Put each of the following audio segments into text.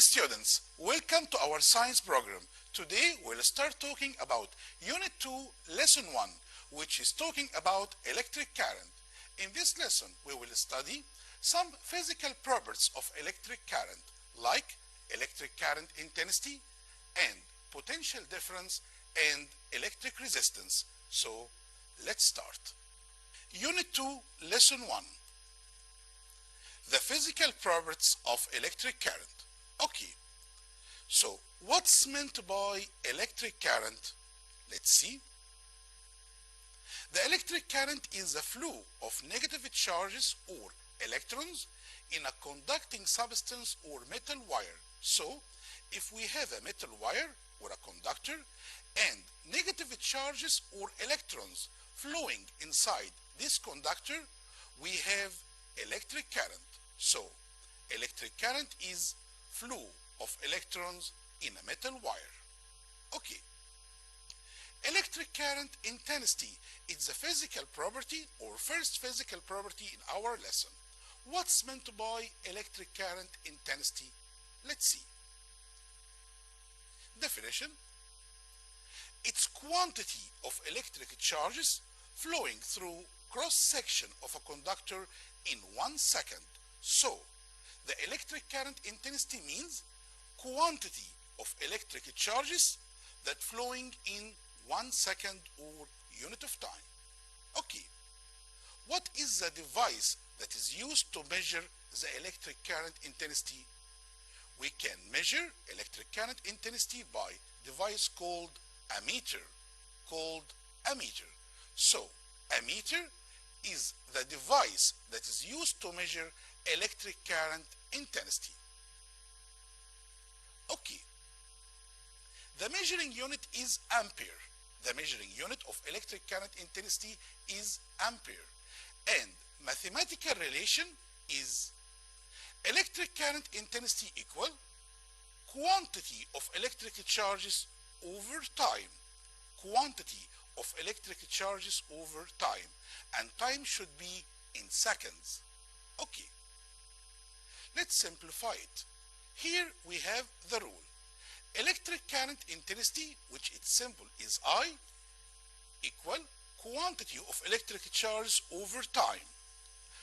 students, welcome to our science program. Today we'll start talking about Unit 2, Lesson 1, which is talking about electric current. In this lesson, we will study some physical properties of electric current, like electric current intensity and potential difference and electric resistance. So, let's start. Unit 2, Lesson 1. The physical properties of electric current. Okay, so what's meant by electric current? Let's see. The electric current is the flow of negative charges or electrons in a conducting substance or metal wire. So, if we have a metal wire or a conductor and negative charges or electrons flowing inside this conductor, we have electric current. So, electric current is flow of electrons in a metal wire. Okay. Electric current intensity is a physical property or first physical property in our lesson. What's meant by electric current intensity? Let's see. Definition. It's quantity of electric charges flowing through cross-section of a conductor in 1 second. So, the electric current intensity means quantity of electric charges that flowing in 1 second or unit of time. Okay, what is the device that is used to measure the electric current intensity? We can measure electric current intensity by device called a meter. So, a meter is the device that is used to measure electric current intensity. Okay. The measuring unit is ampere. The measuring unit of electric current intensity is ampere. And mathematical relation is electric current intensity equal quantity of electric charges over time. Quantity of electric charges over time. And time should be in seconds. Okay. Let's simplify it. Here we have the rule. Electric current intensity, which it's simple, is I equal quantity of electric charge over time.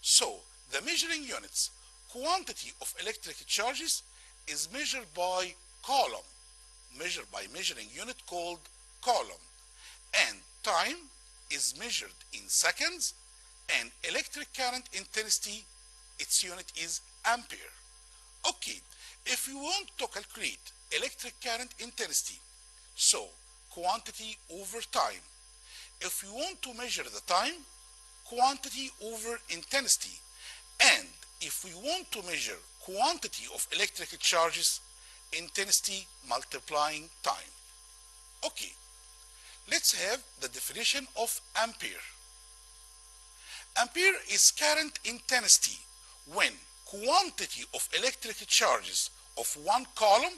So, the measuring units, quantity of electric charges is measured by column, measured by measuring unit called column. And time is measured in seconds, and electric current intensity, its unit is ampere. Okay, if you want to calculate electric current intensity, so quantity over time. If you want to measure the time, quantity over intensity. And if we want to measure quantity of electric charges, intensity multiplying time. Okay, let's have the definition of ampere. Ampere is current intensity when quantity of electric charges of one column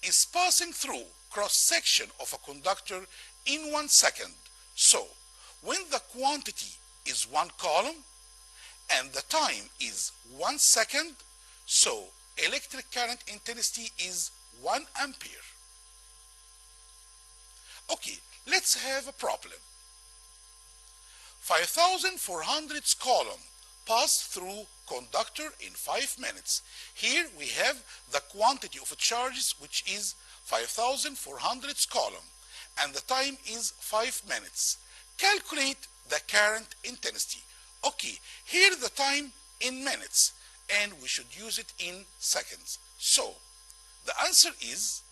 is passing through cross-section of a conductor in 1 second. So, when the quantity is 1 column and the time is 1 second, so electric current intensity is 1 ampere. Okay, let's have a problem. 5,400 column pass through conductor in 5 minutes. Here we have the quantity of charges, which is 5,400 column, and the time is 5 minutes. Calculate the current intensity. Okay, here the time in minutes, and we should use it in seconds. So, the answer is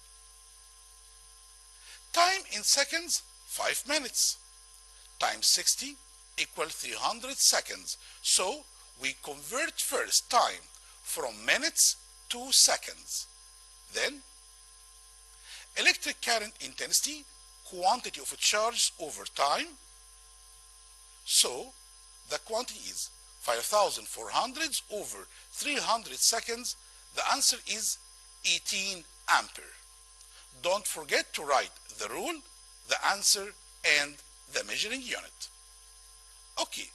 time in seconds, 5 minutes, times 60 equal 300 seconds. So, we convert first time from minutes to seconds. Then, electric current intensity, quantity of charge over time. So, the quantity is 5,400 over 300 seconds. The answer is 18 ampere. Don't forget to write the rule, the answer, and the measuring unit. Okay.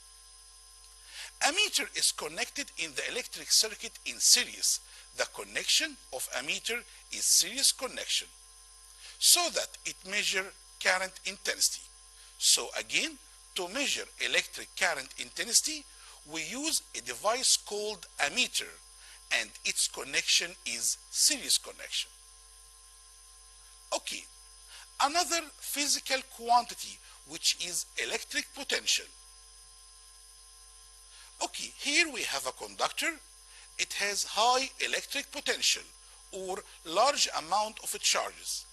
A meter is connected in the electric circuit in series. the connection of a meter is series connection so that it measures current intensity. So again, to measure electric current intensity, we use a device called a meter, and its connection is series connection. Okay, another physical quantity which is electric potential. Okay, here we have a conductor. It has high electric potential or large amount of charges,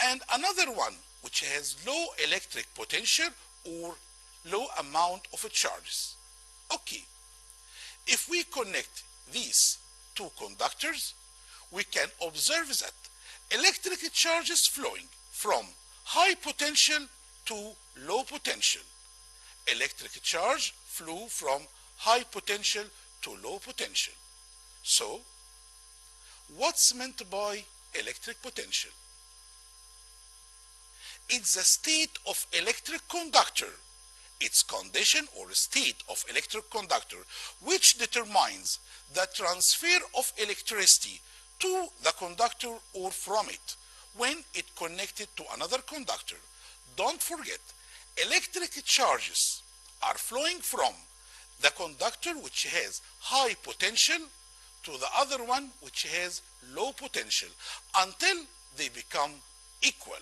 and another one which has low electric potential or low amount of charges. Okay, if we connect these two conductors, we can observe that electric charges flowing from high potential to low potential. Electric charge flew from high potential to low potential. So, what's meant by electric potential? It's the state of electric conductor, its condition or state of electric conductor, which determines the transfer of electricity to the conductor or from it when it connected to another conductor. Don't forget, electric charges are flowing from the conductor which has high potential to the other one which has low potential until they become equal.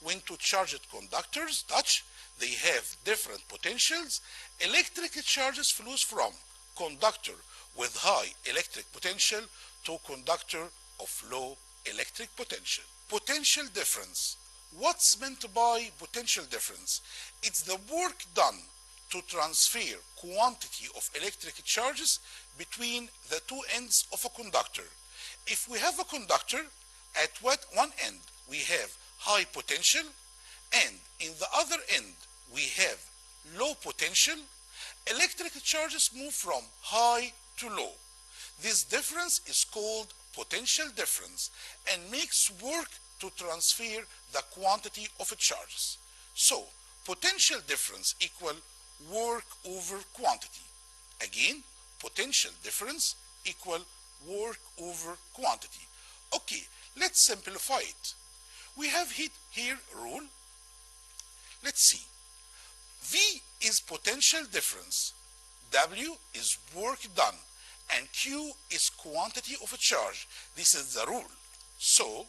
When two charged conductors touch, they have different potentials. Electric charges flows from conductor with high electric potential to conductor of low electric potential. Potential difference. What's meant by potential difference? It's the work done to transfer quantity of electric charges between the two ends of a conductor. If we have a conductor, at one end we have high potential, and in the other end we have low potential, electric charges move from high to low. This difference is called potential difference and makes work to transfer the quantity of charges. So, potential difference equal work over quantity. Again, potential difference equal work over quantity. Okay, let's simplify it. We have here rule. Let's see. V is potential difference, W is work done, and Q is quantity of a charge. This is the rule. So,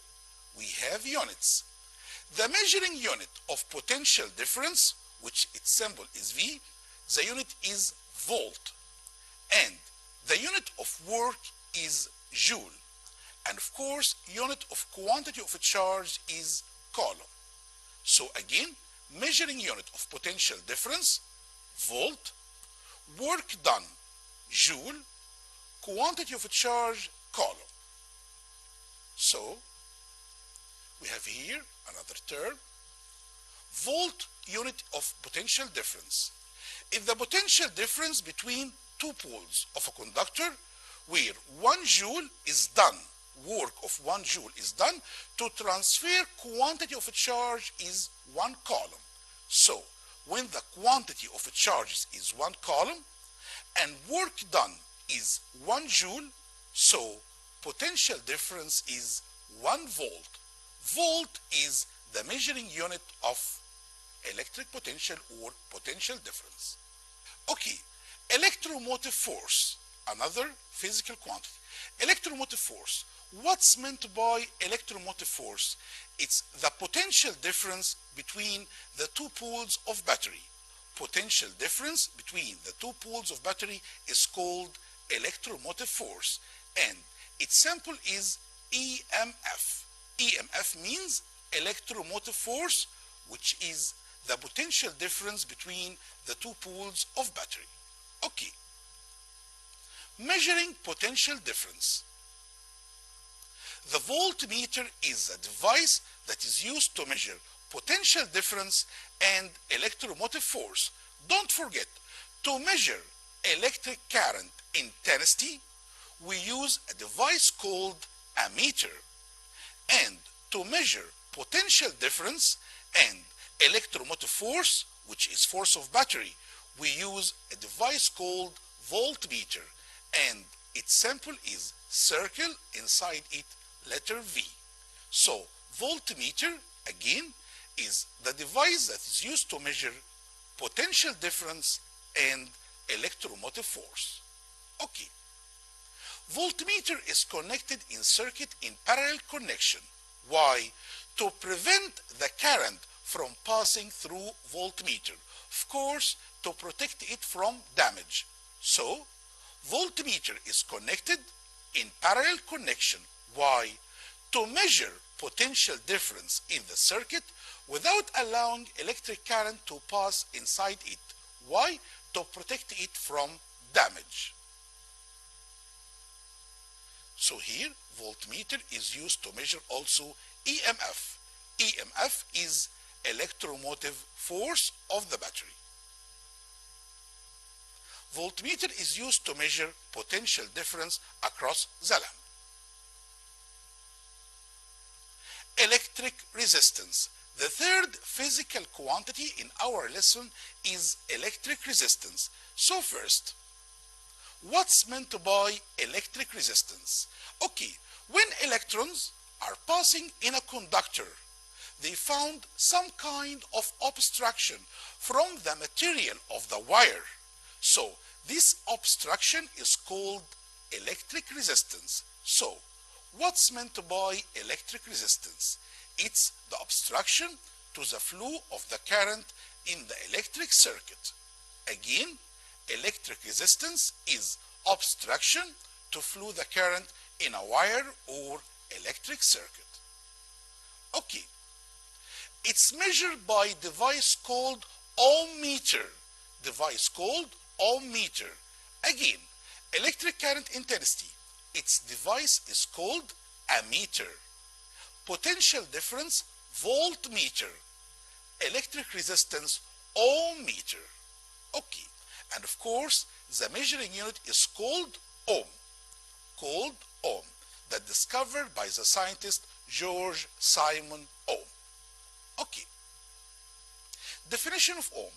we have units. The measuring unit of potential difference, which its symbol is V, the unit is volt, and the unit of work is joule, and of course unit of quantity of a charge is coulomb. So again, measuring unit of potential difference, volt, work done, joule, quantity of a charge, coulomb. So we have here another term, volt, unit of potential difference. Is the potential difference between two poles of a conductor where 1 joule is done, work of 1 joule is done to transfer quantity of a charge is 1 coulomb. So when the quantity of a charge is 1 coulomb and work done is 1 joule, so potential difference is 1 volt. Volt is the measuring unit of electric potential or potential difference. Okay, electromotive force, another physical quantity. Electromotive force. What's meant by electromotive force? It's the potential difference between the two poles of battery. Potential difference between the two poles of battery is called electromotive force, and its symbol is EMF. EMF means electromotive force, which is the potential difference between the two poles of battery. Okay. Measuring potential difference. The voltmeter is a device that is used to measure potential difference and electromotive force. Don't forget, to measure electric current intensity, we use a device called a meter. And to measure potential difference and electromotive force, which is force of battery, we use a device called voltmeter, and its symbol is circle, inside it letter V. So voltmeter again is the device that is used to measure potential difference and electromotive force. Okay. Voltmeter is connected in circuit in parallel connection. Why? To prevent the current from passing through voltmeter. Of course, to protect it from damage. So, voltmeter is connected in parallel connection. Why? To measure potential difference in the circuit without allowing electric current to pass inside it. Why? To protect it from damage. So here, voltmeter is used to measure also EMF. EMF is electromotive force of the battery. Voltmeter is used to measure potential difference across the lamp. Electric resistance. The third physical quantity in our lesson is electric resistance. So first, what's meant by electric resistance? Okay, when electrons are passing in a conductor, they found some kind of obstruction from the material of the wire. So this obstruction is called electric resistance. So what's meant by electric resistance? It's the obstruction to the flow of the current in the electric circuit. Again, electric resistance is obstruction to flow the current in a wire or electric circuit. Okay, it's measured by device called ohm meter. Device called ohm meter. Again, electric current intensity. Its device is called ammeter. Potential difference voltmeter. Electric resistance ohm meter. Okay, and of course the measuring unit is called ohm. Called ohm, that discovered by the scientist George Simon Ohm. Okay. Definition of ohm.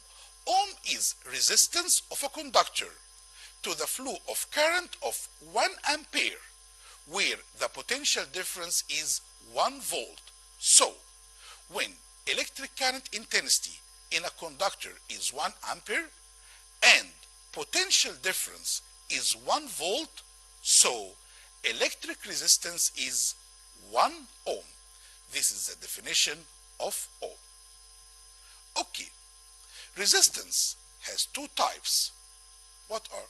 Ohm is resistance of a conductor to the flow of current of 1 ampere, where the potential difference is 1 volt. So, when electric current intensity in a conductor is 1 ampere and potential difference is 1 volt, so electric resistance is 1 ohm. This is the definition of ohm. Okay, resistance has 2 types. What are?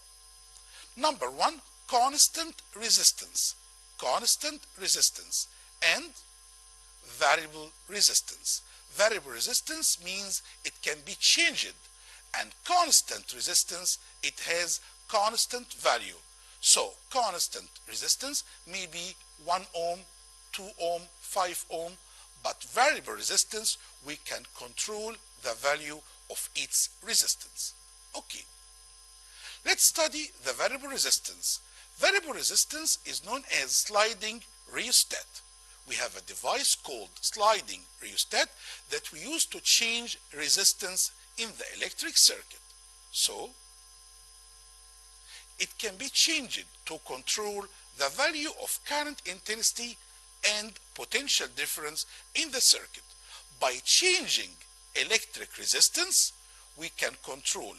Number 1, constant resistance. Constant resistance and variable resistance. Variable resistance means it can be changed, and constant resistance, it has constant value. So constant resistance may be 1 ohm, 2 ohm, 5 ohm, but variable resistance, we can control the value of its resistance. Okay, let's study the variable resistance. Variable resistance is known as sliding rheostat. We have a device called sliding rheostat that we use to change resistance in the electric circuit. So it can be changed to control the value of current intensity and potential difference in the circuit. By changing electric resistance, we can control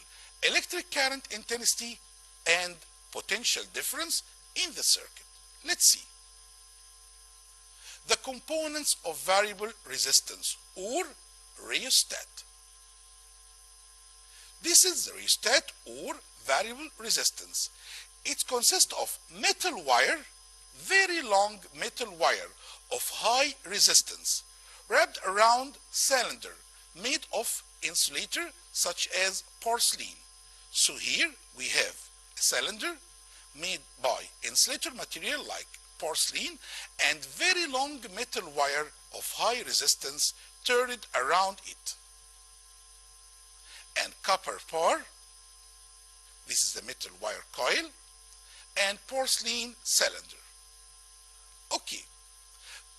electric current intensity and potential difference in the circuit. Let's see. The components of variable resistance or rheostat. This is the rheostat or variable resistance. It consists of metal wire, very long metal wire of high resistance, wrapped around cylinder made of insulator such as porcelain. So here we have a cylinder made by insulator material like porcelain and very long metal wire of high resistance turned around it. And copper bar, this is the metal wire coil, and porcelain cylinder. Okay,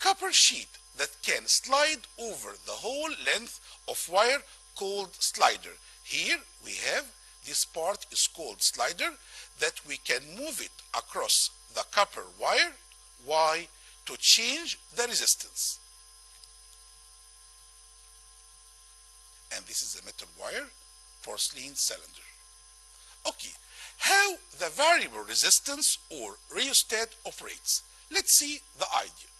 copper sheet that can slide over the whole length of wire called slider. Here we have this part is called slider, that we can move it across the copper wire. Why? To change the resistance. And this is a metal wire, porcelain cylinder. Okay, how the variable resistance or rheostat operates. Let's see the idea.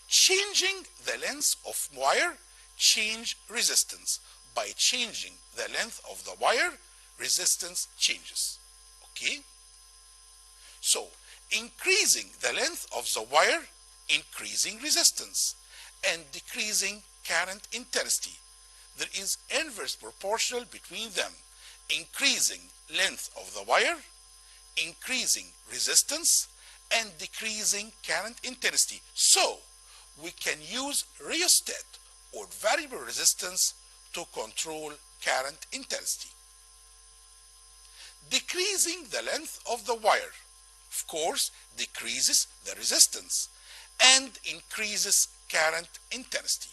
Changing the length of wire, change resistance. By changing the length of the wire, resistance changes. Okay? So, increasing the length of the wire, increasing resistance, and decreasing current intensity. There is inverse proportional between them. Increasing length of the wire, increasing resistance, and decreasing current intensity. So, we can use rheostat or variable resistance to control current intensity. Decreasing the length of the wire, of course, decreases the resistance and increases current intensity.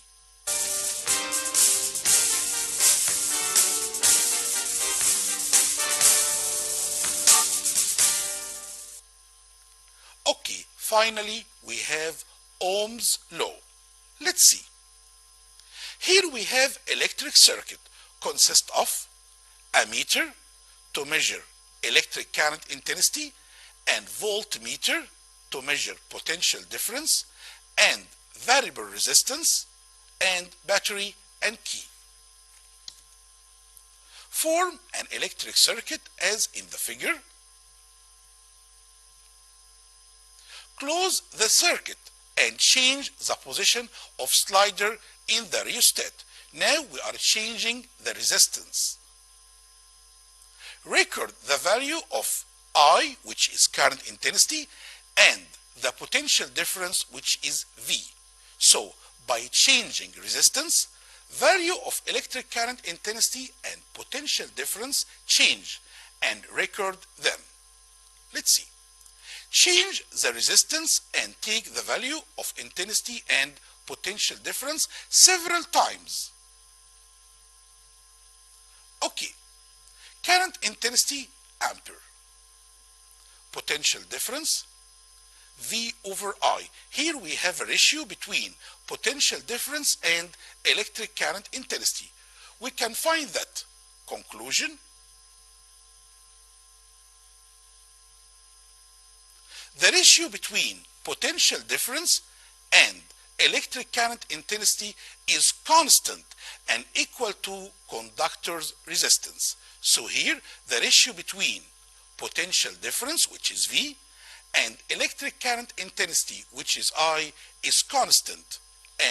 Okay, finally we have Ohm's law. Let's see. Here we have electric circuit consists of a meter to measure electric current intensity and voltmeter to measure potential difference and variable resistance and battery and key. Form an electric circuit as in the figure. Close the circuit and change the position of slider in the rheostat. Now we are changing the resistance. Record the value of I, which is current intensity, and the potential difference, which is V. So, by changing resistance, value of electric current intensity and potential difference change and record them. Let's see. Change the resistance and take the value of intensity and potential difference several times. Okay. Current intensity, ampere. Potential difference, V over I. Here we have a ratio between potential difference and electric current intensity. We can find that. Conclusion. The ratio between potential difference and electric current intensity is constant and equal to conductor's resistance. So here the ratio between potential difference, which is V, and electric current intensity, which is I, is constant,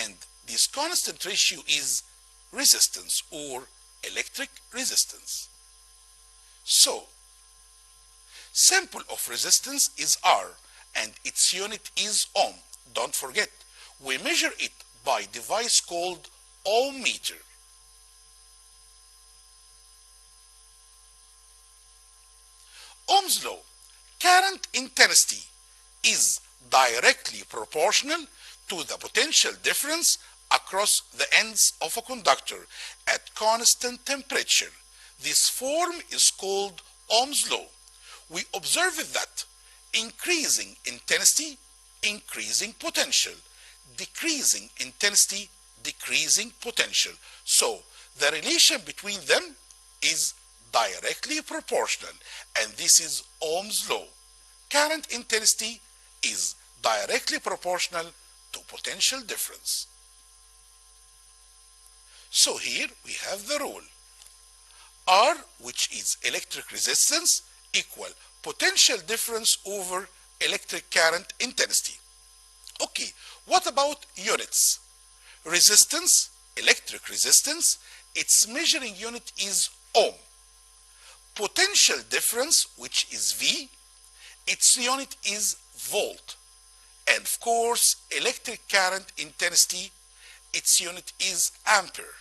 and this constant ratio is resistance or electric resistance. So, sample of resistance is R and its unit is ohm. Don't forget, we measure it by device called ohm meter. Ohm's law. Current intensity is directly proportional to the potential difference across the ends of a conductor at constant temperature. This form is called Ohm's law. We observe that increasing intensity, increasing potential, decreasing intensity, decreasing potential. So the relation between them is directly proportional, and this is Ohm's law. Current intensity is directly proportional to potential difference. So here we have the rule. R, which is electric resistance, equal potential difference over electric current intensity. Okay, what about units? Resistance, electric resistance, its measuring unit is ohm. Potential difference, which is V, its unit is volt. And of course, electric current intensity, its unit is ampere.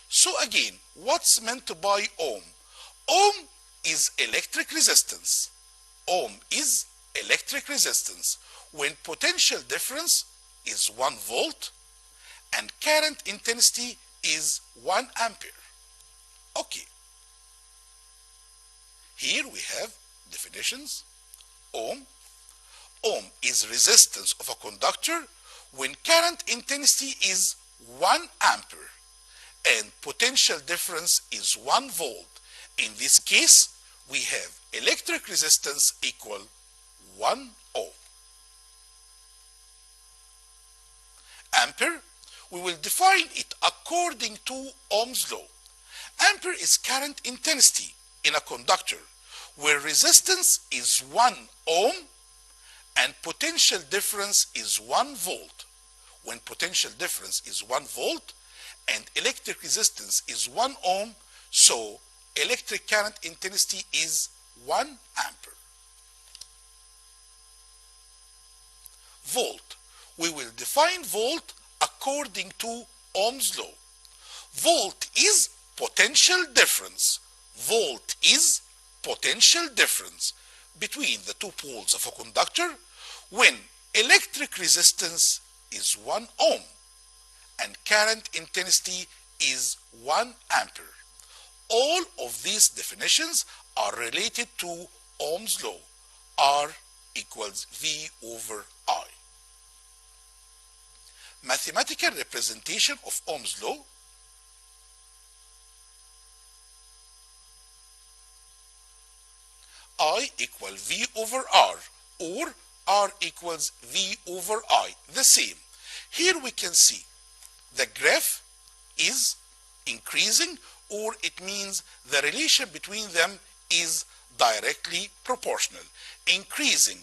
So again, what's meant by ohm? Ohm is electric resistance. Ohm is electric resistance when potential difference is 1 volt and current intensity is 1 ampere. Okay. Here we have definitions. Ohm. Ohm is resistance of a conductor when current intensity is 1 ampere and potential difference is 1 volt. In this case, we have electric resistance equal 1 ohm. Ampere, we will define it according to Ohm's law. Ampere is current intensity in a conductor where resistance is 1 ohm and potential difference is 1 volt. When potential difference is 1 volt and electric resistance is 1 ohm, so electric current intensity is 1 ampere. Volt. We will define volt according to Ohm's law. Volt is potential difference. Volt is potential difference between the two poles of a conductor when electric resistance is 1 ohm and current intensity is 1 ampere. All of these definitions are related to Ohm's law. R equals V over I. Mathematical representation of Ohm's law. I equal V over R, or R equals V over I, the same. Here we can see the graph is increasing, or it means the relation between them is directly proportional. Increasing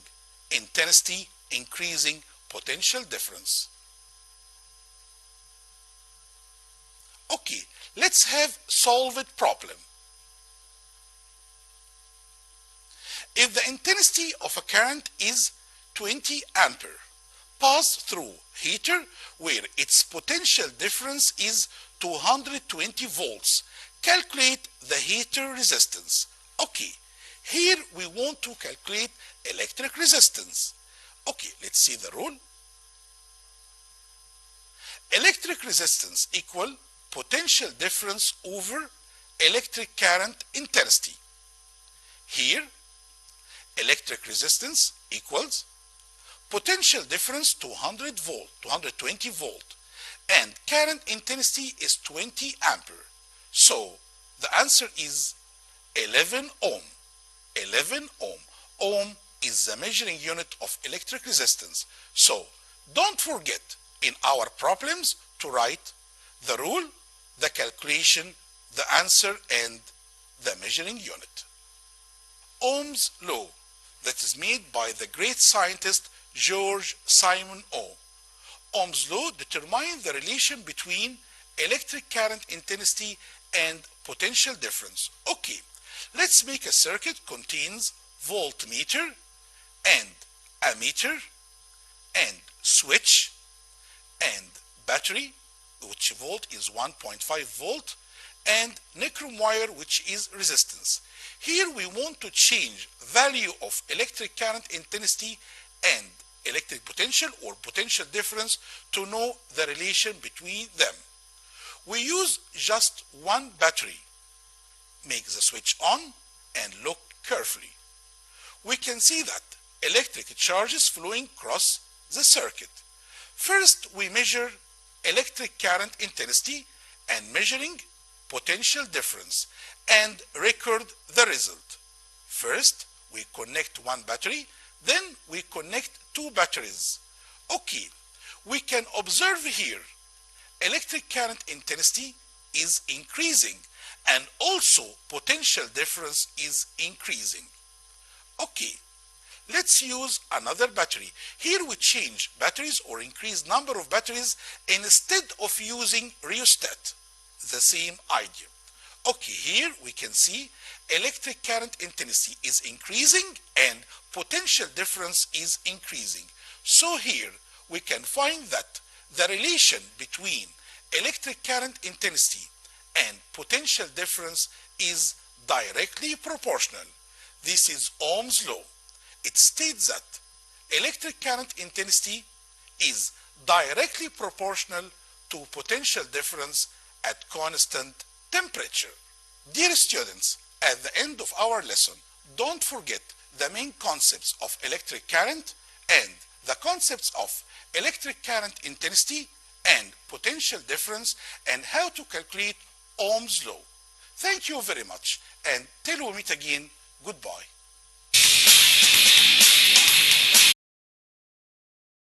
intensity, increasing potential difference. Okay, let's have solved problem. If the intensity of a current is 20 ampere, pass through heater where its potential difference is 220 volts. Calculate the heater resistance. Okay, here we want to calculate electric resistance. Okay, let's see the rule. Electric resistance equal potential difference over electric current intensity. Here, electric resistance equals potential difference 200 volt, 220 volt, and current intensity is 20 ampere. So the answer is 11 ohm. 11 ohm. Ohm is the measuring unit of electric resistance. So don't forget in our problems to write the rule, the calculation, the answer, and the measuring unit. Ohm's law, that is made by the great scientist George Simon Ohm. Ohm's law determines the relation between electric current intensity and potential difference. Okay, let's make a circuit contains voltmeter and ammeter and switch and battery, which volt is 1.5 volt, and nichrome wire, which is resistance. Here we want to change value of electric current intensity and electric potential or potential difference to know the relation between them. We use just one battery. Make the switch on and look carefully. We can see that electric charges flowing across the circuit. First, we measure electric current intensity and measuring potential difference and record the result. First, we connect one battery, then we connect two batteries. Okay, we can observe here electric current intensity is increasing and also potential difference is increasing. Okay, let's use another battery. Here we change batteries or increase number of batteries instead of using rheostat. The same idea. Okay, here we can see electric current intensity is increasing and potential difference is increasing. So here we can find that the relation between electric current intensity and potential difference is directly proportional. This is Ohm's law. It states that electric current intensity is directly proportional to potential difference at constant temperature. Dear students, at the end of our lesson, don't forget the main concepts of electric current and the concepts of electric current intensity and potential difference and how to calculate Ohm's law. Thank you very much and till we meet again, goodbye.